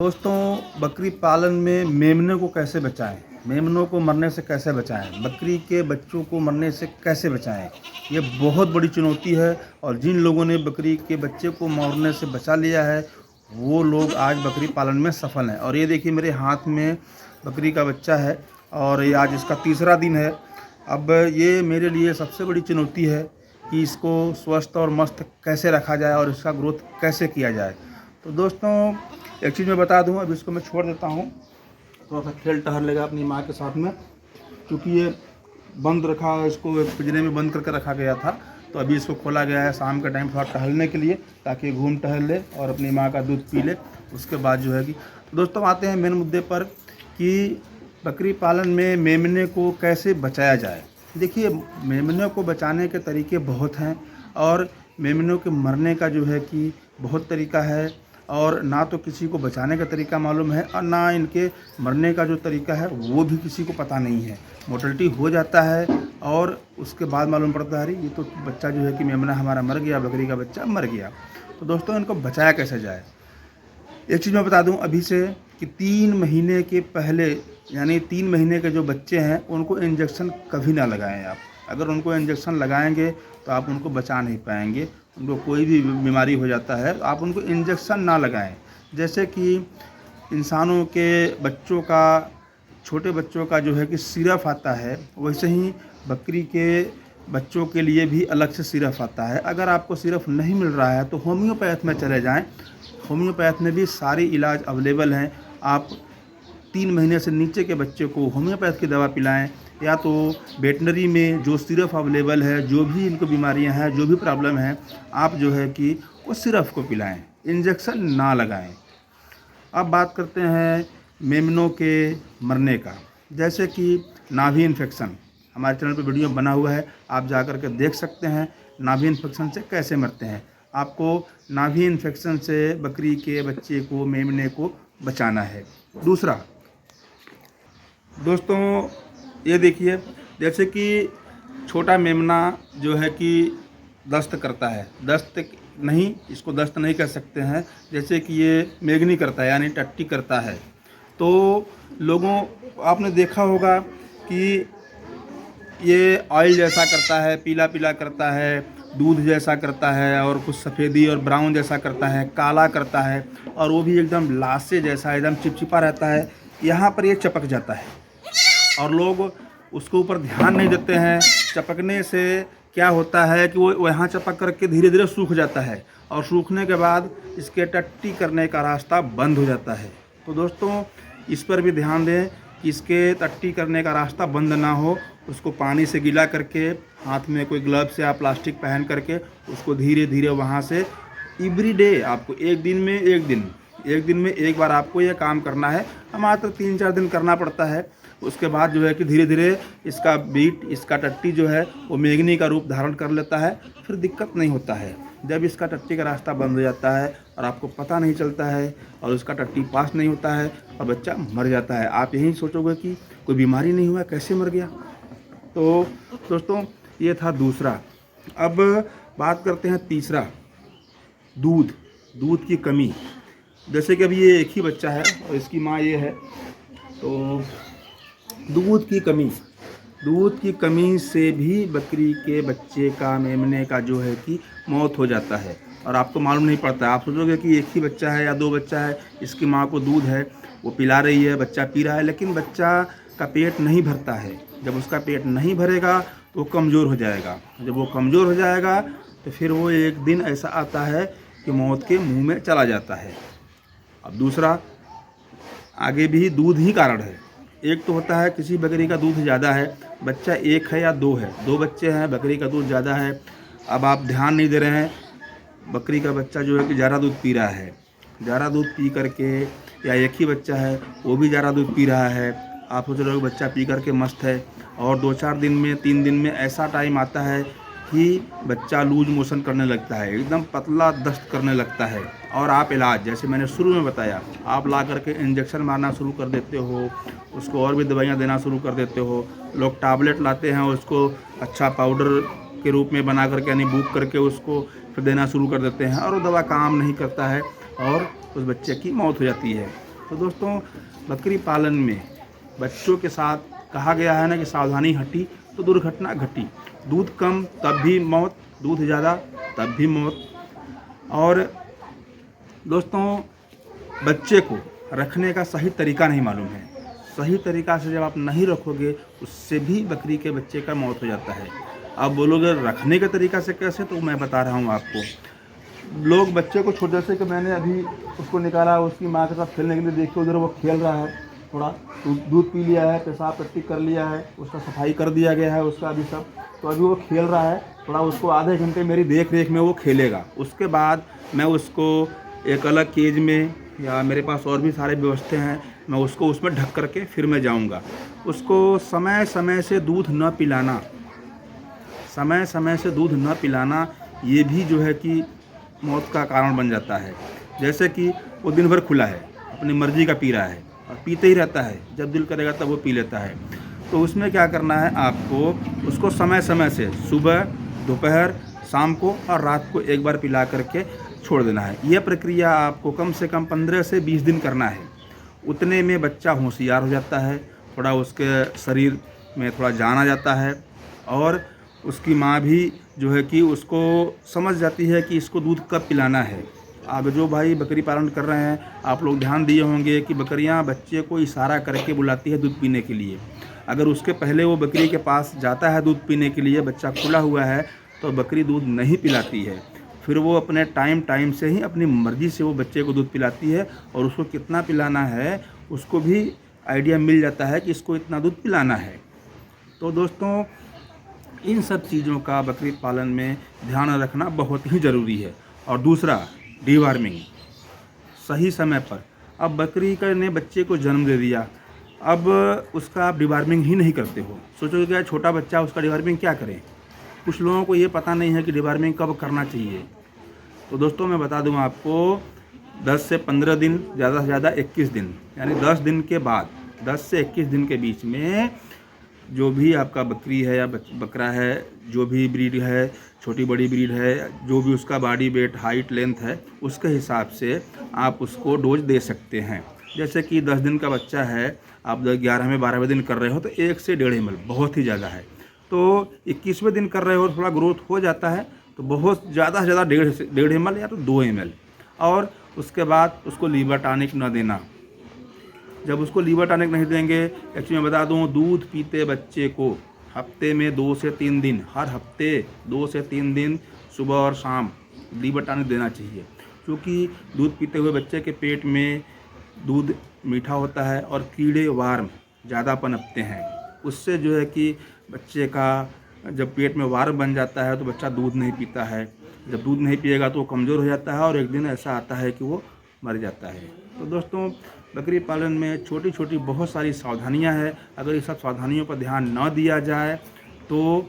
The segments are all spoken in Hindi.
दोस्तों, बकरी पालन में मेमने को कैसे बचाएं? मेमनों को मरने से कैसे बचाएं? बकरी के बच्चों को मरने से कैसे बचाएं? ये बहुत बड़ी चुनौती है। और जिन लोगों ने बकरी के बच्चे को मरने से बचा लिया है, वो लोग आज बकरी पालन में सफल हैं। और ये देखिए, मेरे हाथ में बकरी का बच्चा है और ये आज इसका तीसरा दिन है। अब ये मेरे लिए सबसे बड़ी चुनौती है कि इसको स्वस्थ और मस्त कैसे रखा जाए और इसका ग्रोथ कैसे किया जाए। तो दोस्तों, एक चीज़ मैं बता दूं, अब इसको मैं छोड़ देता हूं, थोड़ा सा खेल टहल लेगा अपनी माँ के साथ में, क्योंकि ये बंद रखा, इसको पिंजरे में बंद करके रखा गया था। तो अभी इसको खोला गया है शाम के टाइम थोड़ा टहलने के लिए, ताकि घूम टहल ले और अपनी माँ का दूध पी ले। उसके बाद जो है कि दोस्तों आते हैं मेन मुद्दे पर कि बकरी पालन में मेमने को कैसे बचाया जाए। देखिए, मेमने को बचाने के तरीके बहुत हैं और मेमनों के मरने का जो है कि बहुत तरीका है। और ना तो किसी को बचाने का तरीका मालूम है और ना इनके मरने का जो तरीका है वो भी किसी को पता नहीं है। मोर्टलिटी हो जाता है और उसके बाद मालूम पड़ता है अरे ये तो बच्चा जो है कि मेमना हमारा मर गया, बकरी का बच्चा मर गया। तो दोस्तों, इनको बचाया कैसे जाए। एक चीज़ मैं बता दूं अभी से कि 3 महीने के पहले, यानी 3 महीने के जो बच्चे हैं उनको इंजेक्शन कभी ना लगाएं आप। अगर उनको इंजेक्शन लगाएंगे तो आप उनको बचा नहीं पाएंगे। उनको कोई भी बीमारी हो जाता है तो आप उनको इंजेक्शन ना लगाएं। जैसे कि इंसानों के बच्चों का, छोटे बच्चों का जो है कि सिरप आता है, वैसे ही बकरी के बच्चों के लिए भी अलग से सिरप आता है। अगर आपको सिरप नहीं मिल रहा है तो होम्योपैथ में चले जाएं। होम्योपैथ में भी सारी इलाज अवेलेबल हैं। आप 3 महीने से नीचे के बच्चे को होम्योपैथ की दवा पिलाएं, या तो वेटनरी में जो सिरप अवेलेबल है, जो भी इनको बीमारियां हैं, जो भी प्रॉब्लम है, आप जो है कि वो सिरप को पिलाएं, इंजेक्शन ना लगाएं। अब बात करते हैं मेमनों के मरने का। जैसे कि नाभि इन्फेक्शन, हमारे चैनल पर वीडियो बना हुआ है, आप जा कर के देख सकते हैं नाभि इन्फेक्शन से कैसे मरते हैं। आपको नाभि इन्फेक्शन से बकरी के बच्चे को, मेमने को बचाना है। दूसरा दोस्तों, ये देखिए, जैसे कि छोटा मेमना जो है कि दस्त करता है, दस्त नहीं, इसको दस्त नहीं कह सकते हैं, जैसे कि ये मेगनी करता है यानी टट्टी करता है। तो लोगों, आपने देखा होगा कि ये ऑयल जैसा करता है, पीला पीला करता है, दूध जैसा करता है और कुछ सफ़ेदी और ब्राउन जैसा करता है, काला करता है, और वो भी एकदम लासे जैसा एकदम चिपचिपा रहता है। यहाँ पर ये चपक जाता है और लोग उसके ऊपर ध्यान नहीं देते हैं। चपकने से क्या होता है कि वो यहाँ चपक करके धीरे धीरे सूख जाता है और सूखने के बाद इसके टट्टी करने का रास्ता बंद हो जाता है। तो दोस्तों, इस पर भी ध्यान दें कि इसके टट्टी करने का रास्ता बंद ना हो। उसको पानी से गीला करके, हाथ में कोई ग्लव्स या प्लास्टिक पहन करके उसको धीरे धीरे वहाँ से एवरीडे, आपको एक दिन में एक बार आपको यह काम करना है। मात्र 3-4 दिन करना पड़ता है। उसके बाद जो है कि धीरे धीरे इसका बीट, इसका टट्टी जो है वो मेगनी का रूप धारण कर लेता है। फिर दिक्कत नहीं होता है। जब इसका टट्टी का रास्ता बंद हो जाता है और आपको पता नहीं चलता है और उसका टट्टी पास नहीं होता है और बच्चा मर जाता है, आप यही सोचोगे कि कोई बीमारी नहीं हुआ, कैसे मर गया। तो दोस्तों, ये था दूसरा। अब बात करते हैं तीसरा, दूध की कमी। जैसे कि अभी ये एक ही बच्चा है और इसकी माँ ये है। तो दूध की कमी से भी बकरी के बच्चे का, मेमने का जो है कि मौत हो जाता है और आपको मालूम नहीं पड़ता। आप सोचोगे कि एक ही बच्चा है या 2 बच्चा है, इसकी माँ को दूध है, वो पिला रही है, बच्चा पी रहा है, लेकिन बच्चा का पेट नहीं भरता है। जब उसका पेट नहीं भरेगा तो वो कमज़ोर हो जाएगा। जब वो कमज़ोर हो जाएगा तो फिर वो एक दिन ऐसा आता है कि मौत के मुँह में चला जाता है। अब दूसरा, आगे भी दूध ही कारण है। एक तो होता है किसी बकरी का दूध ज़्यादा है, बच्चा 1 है या 2 है, 2 बच्चे हैं, बकरी का दूध ज़्यादा है। अब आप ध्यान नहीं दे रहे हैं, बकरी का बच्चा जो है कि ज़्यादा दूध पी रहा है, ज़्यादा दूध पी करके, या एक ही बच्चा है वो भी ज़्यादा दूध पी रहा है, आप सोच रहे हो बच्चा पी करके मस्त है, और 2-4 दिन में, 3 दिन में ऐसा टाइम आता है कि बच्चा लूज मोशन करने लगता है, एकदम पतला दस्त करने लगता है। और आप इलाज, जैसे मैंने शुरू में बताया, आप ला करके इंजेक्शन मारना शुरू कर देते हो, उसको और भी दवाइयाँ देना शुरू कर देते हो। लोग टैबलेट लाते हैं, उसको अच्छा पाउडर के रूप में बना करके, यानी बूक करके उसको फिर देना शुरू कर देते हैं, और वो दवा काम नहीं करता है और उस बच्चे की मौत हो जाती है। तो दोस्तों, बकरी पालन में बच्चों के साथ कहा गया है ना कि सावधानी हटी तो दुर्घटना घटी। दूध कम तब भी मौत, दूध ज़्यादा तब भी मौत। और दोस्तों, बच्चे को रखने का सही तरीका नहीं मालूम है। सही तरीका से जब आप नहीं रखोगे, उससे भी बकरी के बच्चे का मौत हो जाता है। आप बोलोगे रखने के तरीका से कैसे, तो मैं बता रहा हूँ आपको। लोग बच्चे को छोटे से कि मैंने अभी उसको निकाला, उसकी माँ के साथ खेलने के लिए, देखिए उधर वो खेल रहा है, थोड़ा दूध पी लिया है, पेशाब पट्टी कर लिया है, उसका सफाई कर दिया गया है उसका अभी सब, तो अभी वो खेल रहा है। थोड़ा उसको आधे घंटे मेरी देख रेख में वो खेलेगा। उसके बाद मैं उसको एक अलग केज में, या मेरे पास और भी सारे व्यवस्था हैं, मैं उसको उसमें ढक करके फिर मैं जाऊंगा। उसको समय समय से दूध न पिलाना, समय समय से दूध न पिलाना, ये भी जो है कि मौत का कारण बन जाता है। जैसे कि वो दिन भर खुला है, अपनी मर्जी का पी रहा है और पीते ही रहता है, जब दिल करेगा तब वो पी लेता है। तो उसमें क्या करना है आपको, उसको समय समय से सुबह, दोपहर, शाम को और रात को एक बार पिला करके छोड़ देना है। यह प्रक्रिया आपको कम से कम 15 से 20 दिन करना है। उतने में बच्चा होशियार हो जाता है, थोड़ा उसके शरीर में थोड़ा जान आ जाता है, और उसकी माँ भी जो है कि उसको समझ जाती है कि इसको दूध कब पिलाना है। अब जो भाई बकरी पालन कर रहे हैं, आप लोग ध्यान दिए होंगे कि बकरियां बच्चे को इशारा करके बुलाती है दूध पीने के लिए। अगर उसके पहले वो बकरी के पास जाता है दूध पीने के लिए, बच्चा खुला हुआ है, तो बकरी दूध नहीं पिलाती है। फिर वो अपने टाइम से ही अपनी मर्ज़ी से वो बच्चे को दूध पिलाती है, और उसको कितना पिलाना है उसको भी आइडिया मिल जाता है कि इसको इतना दूध पिलाना है। तो दोस्तों, इन सब चीज़ों का बकरी पालन में ध्यान रखना बहुत ही ज़रूरी है। और दूसरा, डिवॉर्मिंग सही समय पर। अब बकरी का ने बच्चे को जन्म दे दिया, अब उसका आप डिवॉर्मिंग ही नहीं करते हो। सोचोगे क्या छोटा बच्चा, उसका डिवॉर्मिंग क्या करें। कुछ लोगों को ये पता नहीं है कि डिवॉर्मिंग कब करना चाहिए। तो दोस्तों, मैं बता दूं आपको, 10 से 15 दिन, ज़्यादा से ज़्यादा 21 दिन, यानी 10 दिन के बाद, 10 से 21 दिन के बीच में जो भी आपका बकरी है या बकरा है, जो भी ब्रीड है, छोटी बड़ी ब्रीड है, जो भी उसका बॉडी वेट, हाइट, लेंथ है, उसके हिसाब से आप उसको डोज दे सकते हैं। जैसे कि 10 दिन का बच्चा है, आप 11वें 12वें दिन कर रहे हो तो 1 से 1.5 ml बहुत ही ज़्यादा है। तो 21वें दिन कर रहे हो, थोड़ा ग्रोथ हो जाता है, तो बहुत ज़्यादा से ज़्यादा 1.5 ml या तो 2 ml। और उसके बाद उसको लीवर टॉनिक न देना। जब उसको लीवर टॉनिक नहीं देंगे, एक्चुअली मैं बता दूं, दूध पीते बच्चे को हफ्ते में 2 से 3 दिन, हर हफ्ते 2 से 3 दिन सुबह और शाम लीवर टॉनिक देना चाहिए। क्योंकि दूध पीते हुए बच्चे के पेट में दूध मीठा होता है और कीड़े वार्म ज़्यादा पनपते हैं। उससे जो है कि बच्चे का जब पेट में वार्म बन जाता है तो बच्चा दूध नहीं पीता है। जब दूध नहीं पिएगा तो वो कमज़ोर हो जाता है, और एक दिन ऐसा आता है कि वो मर जाता है। तो दोस्तों, बकरी पालन में छोटी छोटी बहुत सारी सावधानियां हैं। अगर इस सब सावधानियों पर ध्यान न दिया जाए तो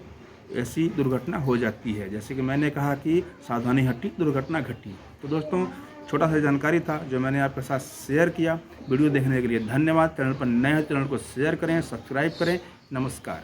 ऐसी दुर्घटना हो जाती है। जैसे कि मैंने कहा कि सावधानी हटी दुर्घटना घटी। तो दोस्तों, छोटा सा जानकारी था जो मैंने आपके साथ शेयर किया। वीडियो देखने के लिए धन्यवाद। चैनल पर नए हैं, चैनल को शेयर करें, सब्सक्राइब करें। नमस्कार।